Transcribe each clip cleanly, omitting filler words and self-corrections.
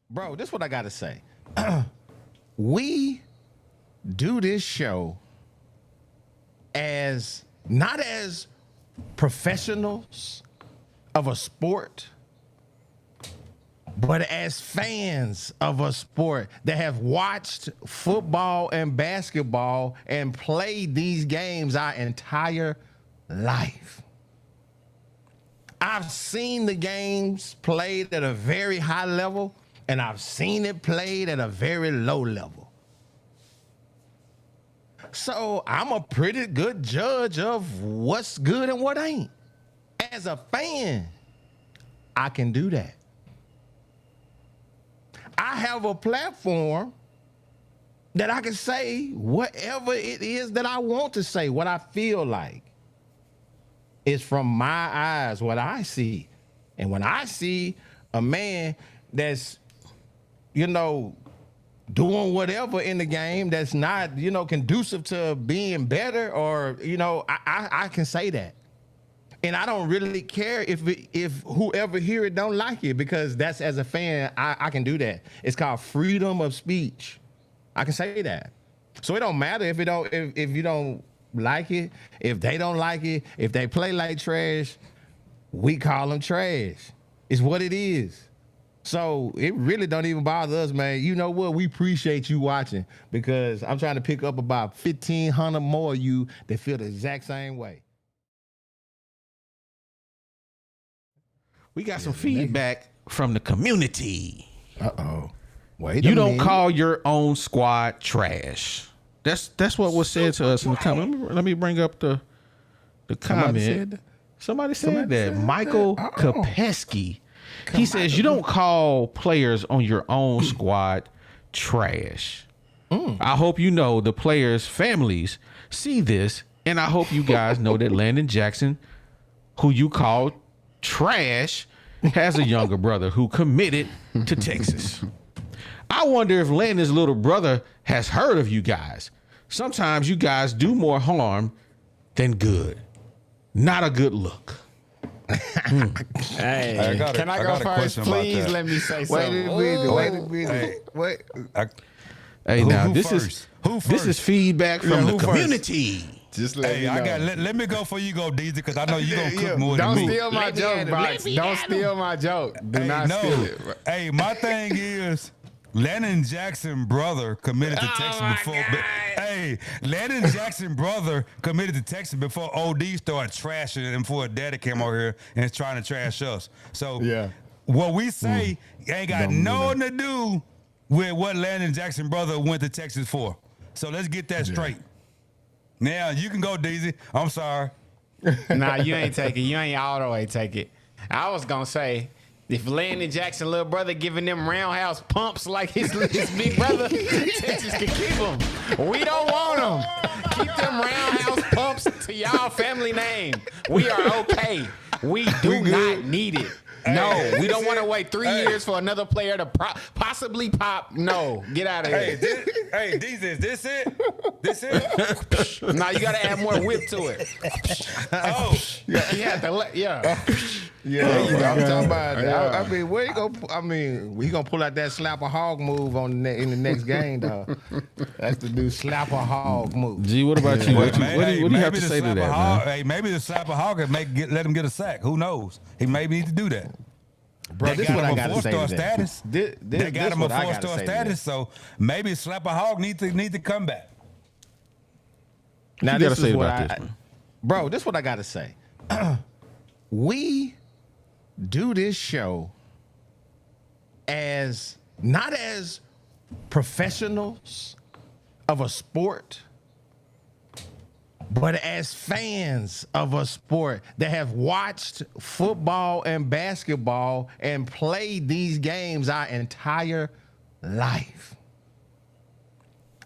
Bro, this is what I gotta say. We do this show as not as professionals of a sport, but as fans of a sport that have watched football and basketball and played these games our entire life. I've seen the games played at a very high level, and I've seen it played at a very low level. So I'm a pretty good judge of what's good and what ain't. As a fan, I can do that. I have a platform that I can say whatever it is that I want to say, what I feel like. It's from my eyes, what I see. And when I see a man that's, doing whatever in the game that's not, conducive to being better or, I can say that. And I don't really care if whoever hear it don't like it, because that's, as a fan, I can do that. It's called freedom of speech. I can say that. So it don't matter if you don't like it, if they don't like it, if they play like trash, we call them trash. It's what it is. So it really don't even bother us, man. You know what? We appreciate you watching, because I'm trying to pick up about 1,500 more of you that feel the exact same way. We got some feedback from the community. Uh-oh. Wait You a don't minute. call your own squad trash. That's what was said to us in the comment. Let me bring up the comment. Somebody said that. Michael Kopesky. He says, you don't call players on your own squad trash. I hope you know the players' families see this, and I hope you guys know that Landon Jackson, who you call trash, has a younger brother who committed to Texas. I wonder if Landon's little brother has heard of you guys. Sometimes you guys do more harm than good. Not a good look. Hey, can I go first? Please let me say something. Wait a minute. Wait. Hey, now who this first? this is feedback from the community. Just let me know. let me go before you go, DZ, because I know you're gonna cook more Don't than me. steal my joke, Box. Don't steal my joke. Do not steal it. Bro. Hey, my thing is Landon Jackson brother committed to Texas before. Hey, Landon Jackson brother committed to Texas before OD started trashing him, before daddy came over here and is trying to trash us. So what we say ain't got nothing to do with what Landon Jackson brother went to Texas for. So let's get that straight. Now you can go, DZ. I'm sorry. Nah, you ain't take it. You ain't all the way take it. I was gonna say, if Landon Jackson little brother giving them roundhouse pumps like his big brother, Texas can keep him. We don't want them. Keep them roundhouse pumps to y'all family name. We are okay. We do not need it. No, we don't want to wait 3 years for another player to possibly pop. No, get out of here. Hey, DZ, this it? This it? Nah, you got to add more whip to it. Oh, You have to Yeah, I'm talking about that. I mean, where you go? I mean, we gonna pull out that slap a hog move in the next game, dog. That's the new slap a hog move. G, what about you? What do you have to say to that, man? Hey, maybe the slap a hog and let him get a sack. Who knows? He maybe need to do that. Bro, this is what I got to say. Status. They got him a 4-star status, so maybe slap a hog need to come back. Now, You gotta say about this, man. Bro, this is what I got to say. We do this show as not as professionals of a sport, but as fans of a sport that have watched football and basketball and played these games our entire life.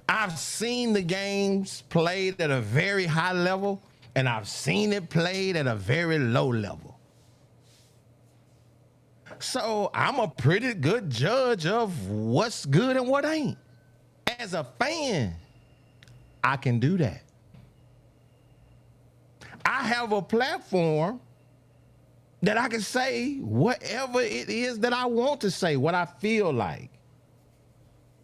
I've seen the games played at a very high level, and I've seen it played at a very low level. So I'm a pretty good judge of what's good and what ain't. As a fan, I can do that. I have a platform that I can say whatever it is that I want to say, what I feel like.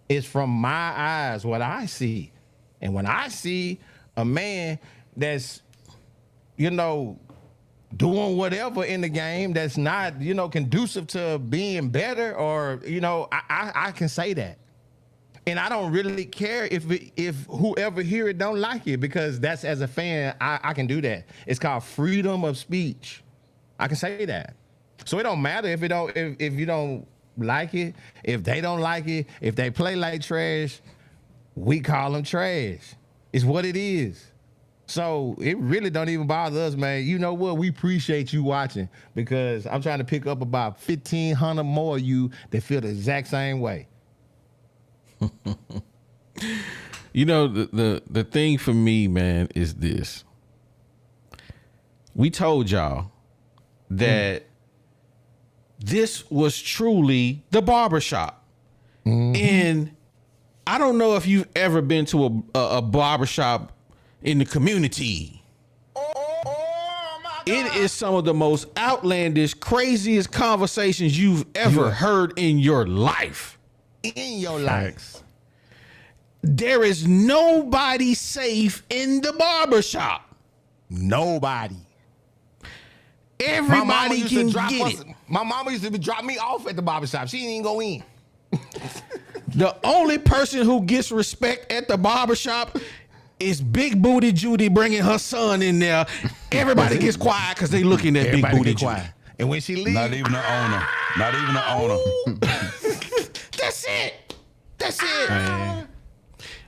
It's from my eyes, what I see. And when I see a man that's, doing whatever in the game that's not, conducive to being better, or, I can say that. And I don't really care if whoever hear it don't like it, because that's, as a fan, I can do that. It's called freedom of speech. I can say that. So it don't matter if you don't like it, if they don't like it, if they play like trash, we call them trash. It's what it is. So it really don't even bother us, man. You know what? We appreciate you watching, because I'm trying to pick up about 1,500 more of you that feel the exact same way. The thing for me, man, is this. We told y'all that this was truly the barbershop. And I don't know if you've ever been to a barbershop in the community. It is some of the most outlandish, craziest conversations you've ever heard in your life. In your life. There is nobody safe in the barbershop. Nobody. Everybody can get it. My mama used to drop me off at the barbershop. She didn't even go in. The only person who gets respect at the barbershop is Big Booty Judy bringing her son in there. Everybody gets quiet because they looking at Big Booty Judy. And when she leaves, Not even the owner. Not even the owner. That's it. That's it. Man.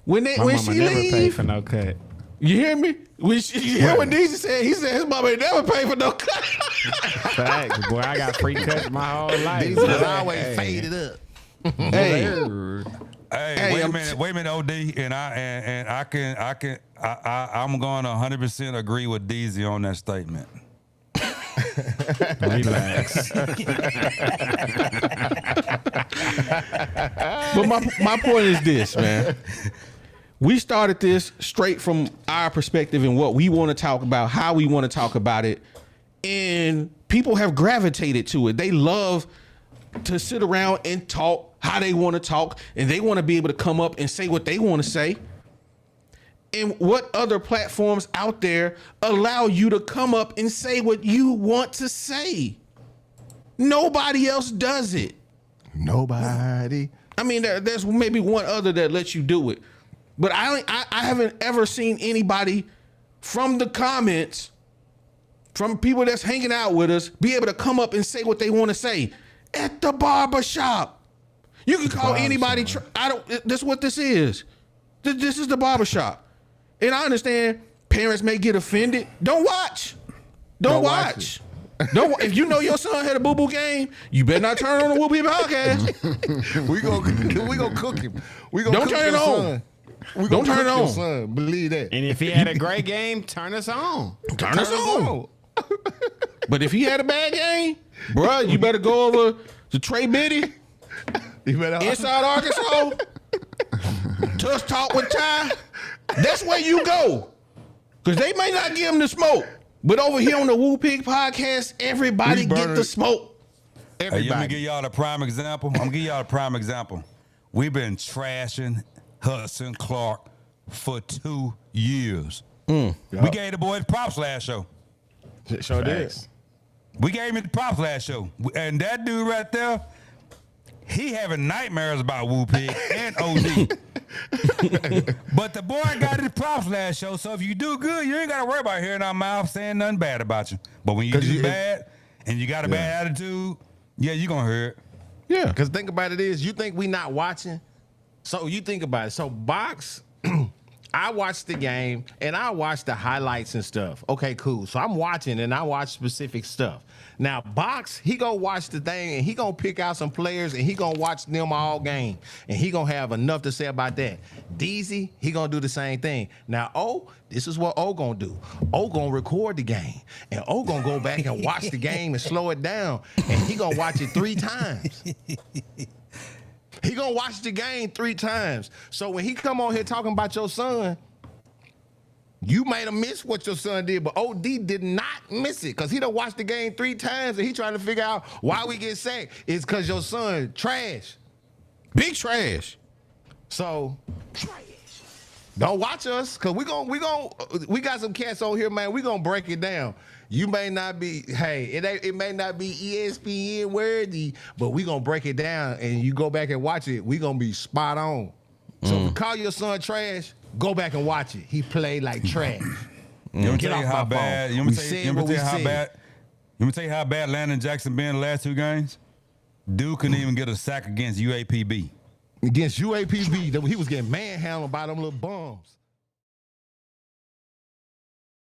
When My she mama never paid leave, for no cut. you hear me? You hear what DJ said? He said his mama ain't never paid for no cut. Facts, boy. I got free cuts my whole life. these was always faded up. Hey, Hey, wait a minute, OD, and I'm going to 100% agree with DZ on that statement. Relax. but my point is this, man. We started this straight from our perspective and what we want to talk about, how we want to talk about it, and people have gravitated to it. They love to sit around and talk how they want to talk, and they want to be able to come up and say what they want to say. And what other platforms out there allow you to come up and say what you want to say? Nobody else does it. Nobody. I mean, there's maybe one other that lets you do it, but I haven't ever seen anybody from the comments, from people that's hanging out with us, be able to come up and say what they want to say at the barbershop. You can call anybody. That's what this is. This is the barbershop. And I understand parents may get offended. Don't watch. Don't watch. If you know your son had a boo-boo game, you better not turn on the Whoopie podcast. we gonna cook him. Don't turn it on. Don't turn it on. Son. Believe that. And if he had a great game, turn us on. Turn us on. But if he had a bad game, bruh, you better go over to Trey Biddy, inside Arkansas, Tuss Talk with Ty. That's where you go. Because they may not give him the smoke. But over here on the Woo Pig podcast, everybody get the smoke. Hey, let me give y'all a prime example. We've been trashing Hudson Clark for 2 years. We gave the boys props last show. Sure did. We gave him the props last show. And that dude right there, he having nightmares about Woo Pig and OD. But the boy got his props last show, so if you do good, you ain't got to worry about hearing our mouth saying nothing bad about you. But when you do bad and you got a bad attitude, you're going to hear it. Yeah. Because think about it is, you think we not watching? So you think about it. So Box, I watched the game and I watched the highlights and stuff. Okay, cool. So I'm watching and I watch specific stuff. Now Box, he gonna watch the thing and he gonna pick out some players and he gonna watch them all game and he gonna have enough to say about that. DZ, he gonna do the same thing. Now this is what O gonna do. O gonna record the game and O gonna go back and watch the game and slow it down and he gonna watch it 3 times. He gonna watch the game 3 times. So when he come on here talking about your son, You might have missed what your son did, but OD did not miss it because he done watched the game 3 times and he trying to figure out why we get sacked. It's because your son trash. Big trash. So don't watch us because we got some cats on here, man. We gonna break it down. You may not be, it may not be ESPN worthy, but we gonna break it down and you go back and watch it. We gonna be spot on. So if you call your son trash, go back and watch it. He played like trash. You want Get to tell you off how my bad? phone. You We want to said tell what you we how said. bad? You want to tell you how bad Landon Jackson been the last 2 games? Dude couldn't even get a sack against UAPB. Against UAPB, he was getting manhandled by them little bums.